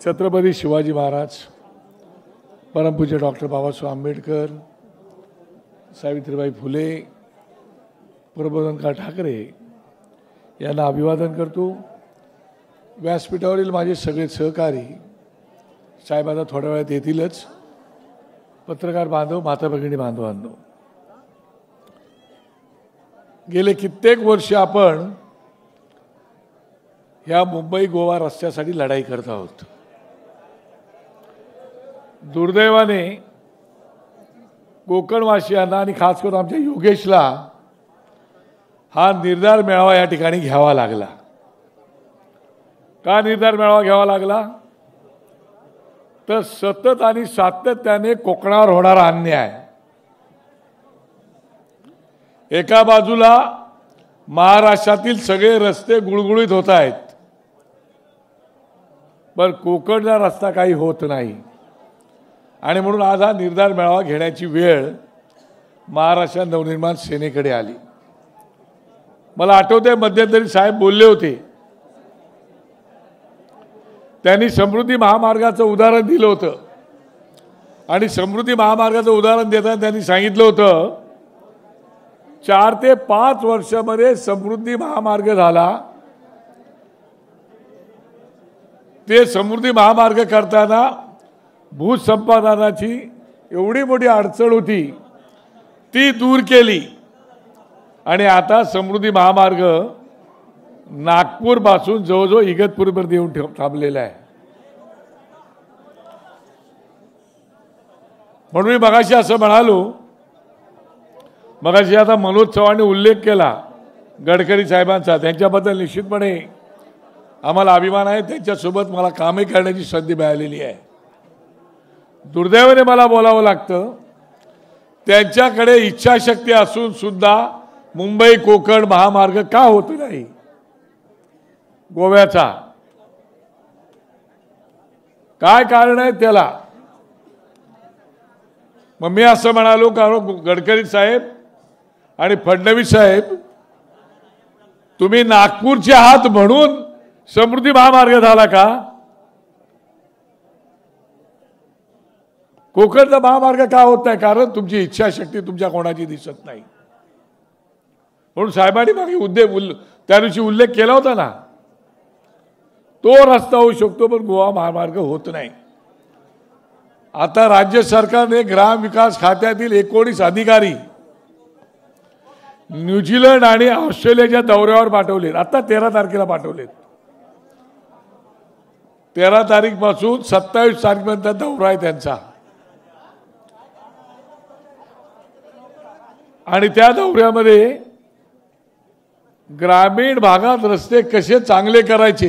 छत्रपती शिवाजी महाराज, परमपूज्य डॉक्टर बाबासाहेब आंबेडकर, सावित्रीबाई फुले, प्रबोधनकार ठाकरे यांना अभिवादन करतो। व्यासपीठावरील माझे सगळे सहकारी साहेब आता थोड्या वेळात येतीलच। पत्रकार बांधव, माता भगिनी बांधवांनो, गेले कित्येक वर्ष आपण या मुंबई गोवा रस्त्यासाठी लढाई करत आहोत। दुर्दैवाने कोकणवासियांना आणि खास करून आमच्या योगेशला हा निर्धार मेळावा या ठिकाणी घ्यावा लागला। का निर्धार मेळावा घ्यावा लागला? तर सतत आणि सातत्याने कोकणावर होणारा अन्याय, एका बाजूला महाराष्ट्रातील सगळे रस्ते गुळगुळीत होत आहेत, पण कोकणचा रस्ता काही होत नाही। आणि म्हणून आज हा निर्धार मेळावा घेण्याची वेळ महाराष्ट्र नवनिर्माण सेनेकडे आली। मला आठवते मध्यंतरी साहेब बोलले होते, त्यांनी समृद्धी महामार्गाचं उदाहरण दिलं होतं आणि समृद्धी महामार्गाचं उदाहरण देताना त्यांनी सांगितलं होतं 4 ते 5 वर्षामध्ये समृद्धी महामार्ग झाला। ते समृद्धी महामार्ग करताना भूसंपादनाची एवढी मोठी अडचण होती, ती दूर केली आणि आता समृद्धी महामार्ग नागपूर पासून जवळजवळ इगतपुरीपर्यंत येऊन थांबलेला आहे। म्हणून मी मगाशी असं म्हणालो, मगाशी आता मनोज चव्हाणने उल्लेख केला गडकरी साहेबांचा, त्यांच्याबद्दल निश्चितपणे आम्हाला अभिमान आहे। त्यांच्यासोबत मला कामे करण्याची संधी मिळालेली आहे। दुर्दैवाने मला बोलावं लागतं, त्यांच्याकडे इच्छाशक्ती असून सुद्धा मुंबई कोकण महामार्ग का होत नाही गोव्याचा? काय कारण आहे त्याला? मग मी असं म्हणालो, कारण गडकरी साहेब आणि फडणवीस साहेब, तुम्ही नागपूरचे आहात म्हणून समृद्धी महामार्ग झाला का? कोकणचा महामार्ग का होत नाही? कारण तुमची इच्छाशक्ती तुमच्या कोणाची दिसत नाही। म्हणून साहेबांनी मागे त्या दिवशी उल्लेख केला होता ना, तो रस्ता होऊ शकतो पण गोवा महामार्ग होत नाही। आता राज्य सरकारने ग्राम विकास खात्यातील 19 अधिकारी न्यूझीलंड आणि ऑस्ट्रेलियाच्या दौऱ्यावर पाठवलेत। आता 13 तारखेला पाठवलेत। 13 तारीखपासून 27 तारखेपर्यंत दौरा आहे त्यांचा। आणि त्या दौऱ्यामध्ये ग्रामीण भागात रस्ते कसे चांगले करायचे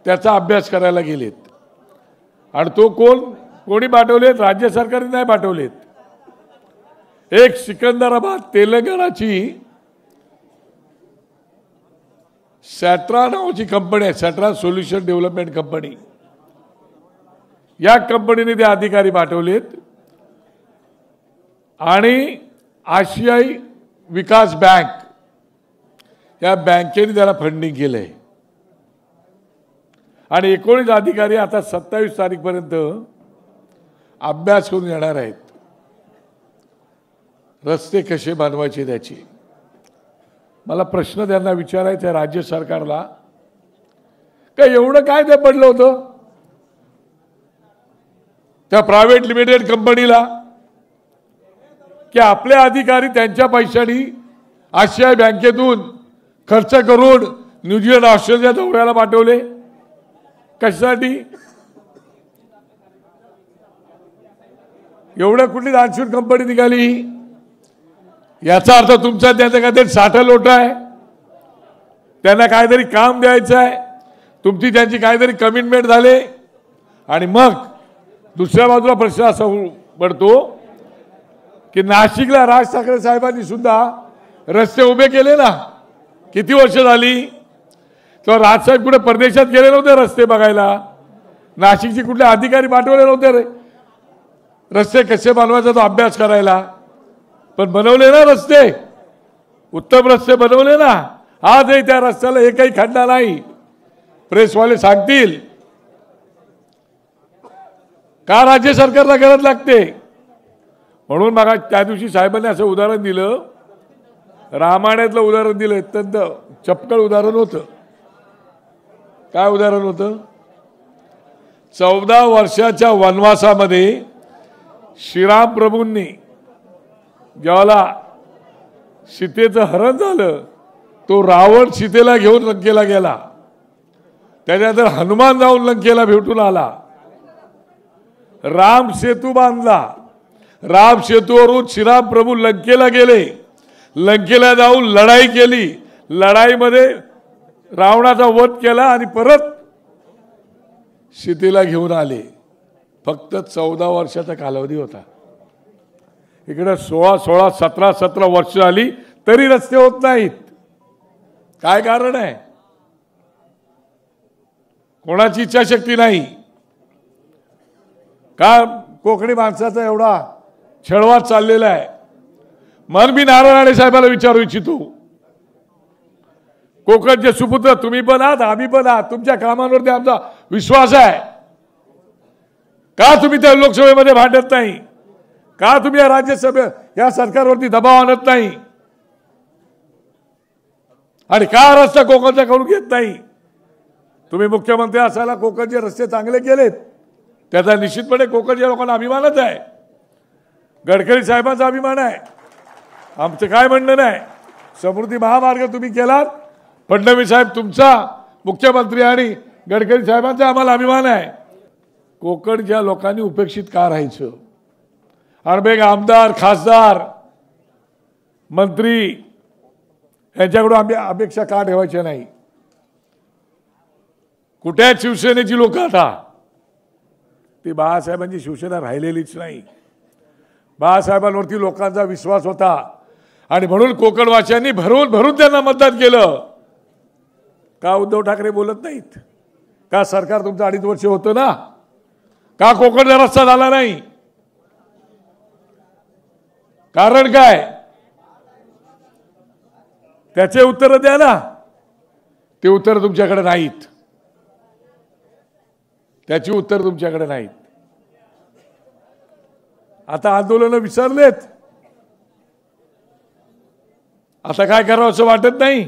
त्याचा अभ्यास करायला गेलेत। आणि तो कोणी पाठवलेत? राज्य सरकारने नाही पाठवलेत। एक सिकंदराबाद तेलंगणाची सॅट्रा नावाची कंपनी आहे, सॅट्रा सोल्युशन डेव्हलपमेंट कंपनी, या कंपनीने ते अधिकारी पाठवलेत। आणि आशियाई विकास बँक या बँकेने त्याला फंडिंग केलंय। आणि 19 अधिकारी आता 27 तारीखपर्यंत अभ्यास करून येणार आहेत रस्ते कसे बनवायचे त्याची। मला प्रश्न त्यांना विचारायचा आहे राज्य सरकारला, का एवढं काय ते पडलं होतं त्या प्रायव्हेट लिमिटेड कंपनीला की आपले अधिकारी त्यांच्या पैशानी आशियाई बँकेतून खर्च करून न्यूझीलंड ऑस्ट्रेलिया दौऱ्याला पाठवले? कशासाठी? एवढं कुठली दानशूर कंपनी निघाली? याचा अर्थ तुमचा त्यांचा काहीतरी साठा लोटा आहे, त्यांना काहीतरी काम द्यायचं आहे, तुमची त्यांची काहीतरी कमिटमेंट झाले। आणि मग दुसऱ्या बाजूला प्रश्न असा पडतो की नाशिकला राज ठाकरे साहेबांनी सुद्धा रस्ते उभे केले ना, किती वर्ष झाली? तर राजसाहेब कुठे परदेशात गेले नव्हते रस्ते बघायला? नाशिकचे कुठले अधिकारी पाठवले नव्हते रे रस्ते कसे बनवायचा तो अभ्यास करायला? पण बनवले ना रस्ते, उत्तम रस्ते बनवले ना। आजही त्या रस्त्याला एकही खड्डा नाही। प्रेसवाले सांगतील का राज्य सरकारला गरज लागते? म्हणून बघा त्या दिवशी साहेबांनी असं उदाहरण दिलं, रामायणातलं उदाहरण दिलं, अत्यंत चपकळ उदाहरण होतं. काय उदाहरण होतं? 14 वर्षाच्या वनवासामध्ये श्रीराम प्रभूंनी ज्याला सीतेचं हरण झालं, तो रावण सीतेला घेऊन लंकेला गेला. त्याच्यानंतर हनुमान जाऊन लंकेला भेटून आला. राम सेतू बांधला. राम सेतूवरून श्रीराम प्रभू लंकेला गेले. लंकेला जाऊन लढाई केली. लढाईमध्ये रावणाचा वध केला आणि परत सीतेला घेऊन आले. फक्त 14 वर्षाचा कालावधी होता. इकडे 16, 17 वर्ष झाली तरी रस्ते होत नाहीत. काय कारण आहे? कोणाची इच्छाशक्ती नाही का? कोकणी माणसाचा एवढा छळवाद चाललेला आहे. मन मी नारायण राणे साहेबांना विचारू इच्छितो, कोकणचे सुपुत्र तुम्ही पण आहात, आम्ही पण आहात. तुमच्या कामांवरती आमचा विश्वास आहे. का तुम्ही त्या लोकसभेमध्ये भांडत नाही? का तुम्ही या राज्यसभे या सरकारवरती दबाव आणत नाही? आणि का रस्ता कोकणचा करून घेत नाही? तुम्ही मुख्यमंत्री असायला कोकणचे रस्ते चांगले केलेत, त्याचा निश्चितपणे कोकणच्या लोकांना अभिमानच आहे. गडकरी साहेबांचा अभिमान आहे. आमचं काय म्हणणं नाही. समृद्धी महामार्ग तुम्ही केलात. फडणवीस साहेब तुमचा मुख्यमंत्री आणि गडकरी साहेबांचा आम्हाला अभिमान आहे. कोकणच्या लोकांनी उपेक्षित का राहायचं? अनेक आमदार, खासदार, मंत्री यांच्याकडून आम्ही अपेक्षा का ठेवायच्या नाही? कुठे आहेत शिवसेनेची लोक? आता ती बाळासाहेबांची शिवसेना राहिलेलीच नाही. बाळासाहेबांवरती लोकांचा विश्वास होता आणि म्हणून कोकणवासियांनी भरून भरून त्यांना मतदान केलं. का उद्धव ठाकरे बोलत नाहीत? का सरकार तुमचं 2.5 वर्ष होतं ना? का कोकणचा रस्ता झाला नाही? कारण काय? त्याचे उत्तर द्या ना. ते उत्तर तुमच्याकडे नाहीत. त्याची उत्तर तुमच्याकडे नाहीत. आता आंदोलन विसरलेत. आता काय करावं असं वाटत नाही.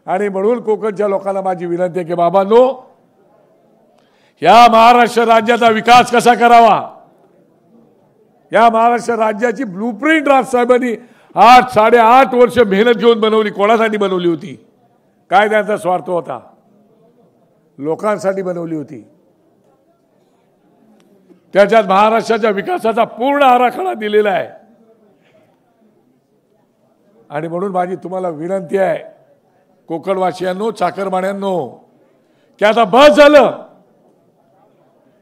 आणि म्हणून कोकणच्या लोकांना माझी विनंती आहे की बाबांनो, या महाराष्ट्र राज्याचा विकास कसा करावा, या महाराष्ट्र राज्याची ब्लूप्रिंट राजसाहेबांनी 8-8.5 वर्ष मेहनत घेऊन बनवली. कोणासाठी बनवली होती? काय त्यांचा स्वार्थ होता? लोकांसाठी बनवली होती. त्याच्यात महाराष्ट्राच्या विकासाचा पूर्ण आराखडा दिलेला आहे. आणि म्हणून माझी तुम्हाला विनंती आहे कोकणवासियांनो, चाकरमान्यांनो, की आता बस झालं.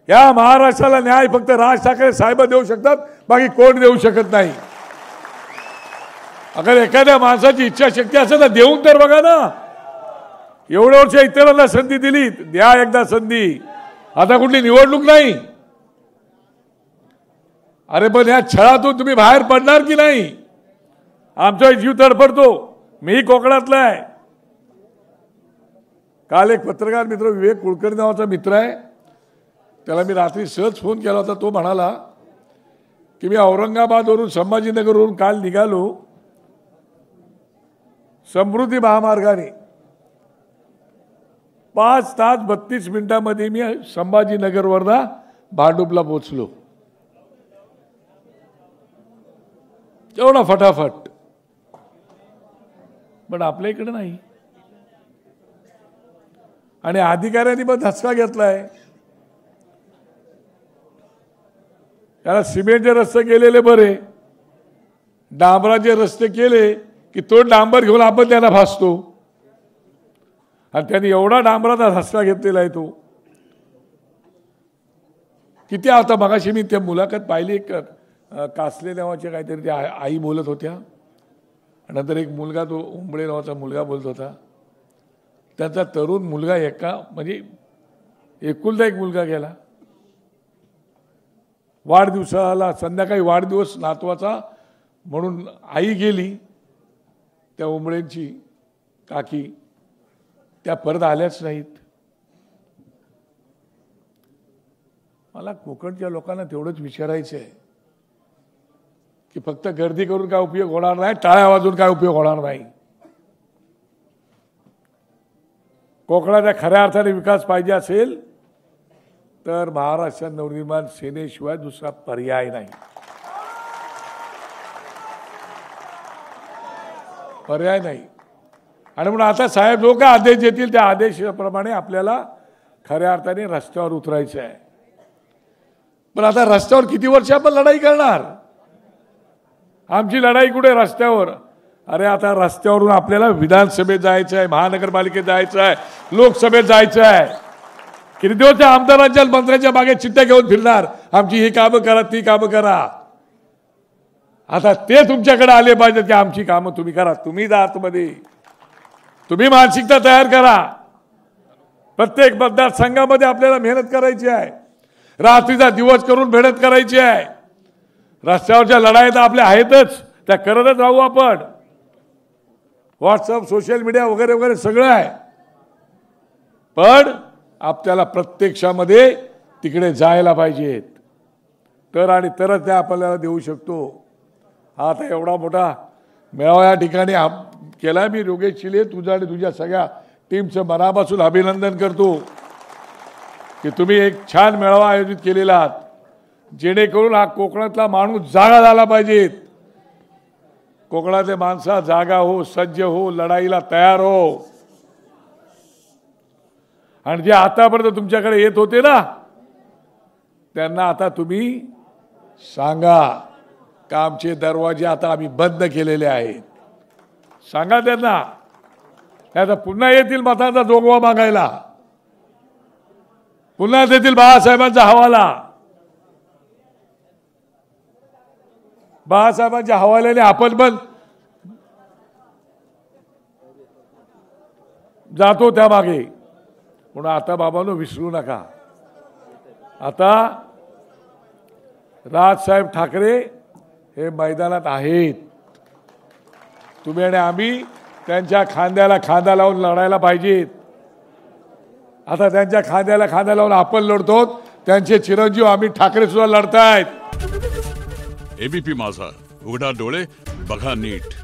या महाराष्ट्राला न्याय फक्त राज ठाकरे साहेब देऊ शकतात, बाकी कोण देऊ शकत नाही. अगर एखाद्या माणसाची इच्छाशक्ती असेल तर देऊन तर बघा ना. एवढ्या वर्ष इतरांना संधी दिली, द्या एकदा संधी. आता कुठली निवडणूक नाही. अरे पण या छळातून तुम्ही बाहेर पडणार की नाही? आमचा जीव तडफडतो. मी कोकणातला आहे. काल एक पत्रकार मित्र, विवेक कुलकर्णी नावाचा मित्र आहे, त्याला मी रात्री सहज फोन केला होता. तो म्हणाला की मी औरंगाबादवरून संभाजीनगरवरून काल निघालो. समृद्धी महामार्गाने 5 तास 32 मिनिटांमध्ये मी संभाजीनगरवरना भांडुपला पोहोचलो. एवढा फटाफट. पण आपल्या इकडे नाही. आणि अधिकाऱ्यांनी पण धसका घेतलाय. त्याला सिमेंटचे रस्ते केलेले बरे, डांबराचे रस्ते केले की तो डांबर घेऊन आपण त्यांना फासतो. आणि त्यांनी एवढा डांबराचा धसका घेतलेला आहे तो. किती आता मगाशी मी त्या मुलाखत पाहिली. एक कासले नावाचे काहीतरी त्या आई बोलत होत्या. नंतर एक मुलगा, तो उंबळे नावाचा मुलगा बोलत होता. त्यांचा तरुण मुलगा म्हणजे एकुलता एक मुलगा गेला. वाढदिवसाला संध्याकाळी वाढदिवस नातवाचा म्हणून आई गेली. त्या उंबळेंची काकी त्या परत आल्याच नाहीत. मला कोकणच्या लोकांना तेवढंच विचारायचं आहे की फक्त गर्दी करून काय उपयोग होणार नाही, टाळ्या वाजून काय उपयोग होणार नाही. कोकणाच्या खऱ्या अर्थाने विकास पाहिजे असेल तर महाराष्ट्र नवनिर्माण सेनेशिवाय दुसरा पर्याय नाही. पर्याय नाही. आणि म्हणून आता साहेब जो काय आदेश देतील त्या आदेशाप्रमाणे आपल्याला खऱ्या अर्थाने रस्त्यावर उतरायचं आहे. पण आता रस्त्यावर किती वर्ष आपण लढाई करणार? आमची लढाई कुठे रस्त्यावर? अरे आता रस्त्यावरून आपल्याला विधानसभेत जायचं आहे, महानगरपालिकेत जायचं आहे, लोकसभेत जायचं आहे. किती दिवस त्या आमदारांच्या मंत्र्यांच्या मागे चिठ्ठ्या घेऊन फिरणार, आमची ही कामं करा, ती कामं करा. आता ते तुमच्याकडे आले पाहिजेत की आमची कामं तुम्ही करा. तुम्ही जा आतमध्ये, तुम्ही मानसिकता तयार करा. प्रत्येक मतदारसंघामध्ये आपल्याला मेहनत करायची आहे, रात्रीचा दिवस करून मेहनत करायची आहे. रस्त्यावरच्या लढाई तर आपल्या आहेतच, त्या करतच राहू आपण. व्हॉट्सअप, सोशल मीडिया वगैरे वगैरे सगळं आहे. पण आपल्याला प्रत्यक्षामध्ये तिकडे जायला पाहिजेत, तर आणि तरच त्या आपल्याला देऊ शकतो. हा आता एवढा मोठा मेळावा या ठिकाणी केला मी योगेश चिले, तुझं आणि तुझ्या सगळ्या टीमचं मनापासून अभिनंदन करतो की तुम्ही एक छान मेळावा आयोजित केलेला आहात, जेणेकरून हा कोकणातला माणूस जागा झाला पाहिजे. कोकणातले माणसा जागा हो, सज्ज हो, लढाईला तयार हो. आणि जे आतापर्यंत तुमच्याकडे येत होते ना, त्यांना आता तुम्ही सांगा का आमचे दरवाजे आता आम्ही बंद केलेले आहेत. सांगा त्यांना, आता पुन्हा येतील मतांचा जोगवा मागायला, पुन्हा देतील बाळासाहेबांचा हवाला. बाळासाहेबांच्या हवाल्याने आपण पण जातो त्या मागे. म्हणून आता बाबांनो विसरू नका, आता राजसाहेब ठाकरे हे मैदानात आहेत. तुम्ही आणि आम्ही त्यांच्या खांद्याला खांदा लावून लढायला पाहिजेत. आता त्यांच्या खांद्याला खांदा लावून आपण लढतो, त्यांचे चिरंजीव आम्ही ठाकरे सुद्धा लढतायत. एबीपी माझा, उघडा डोळे बघा नीट.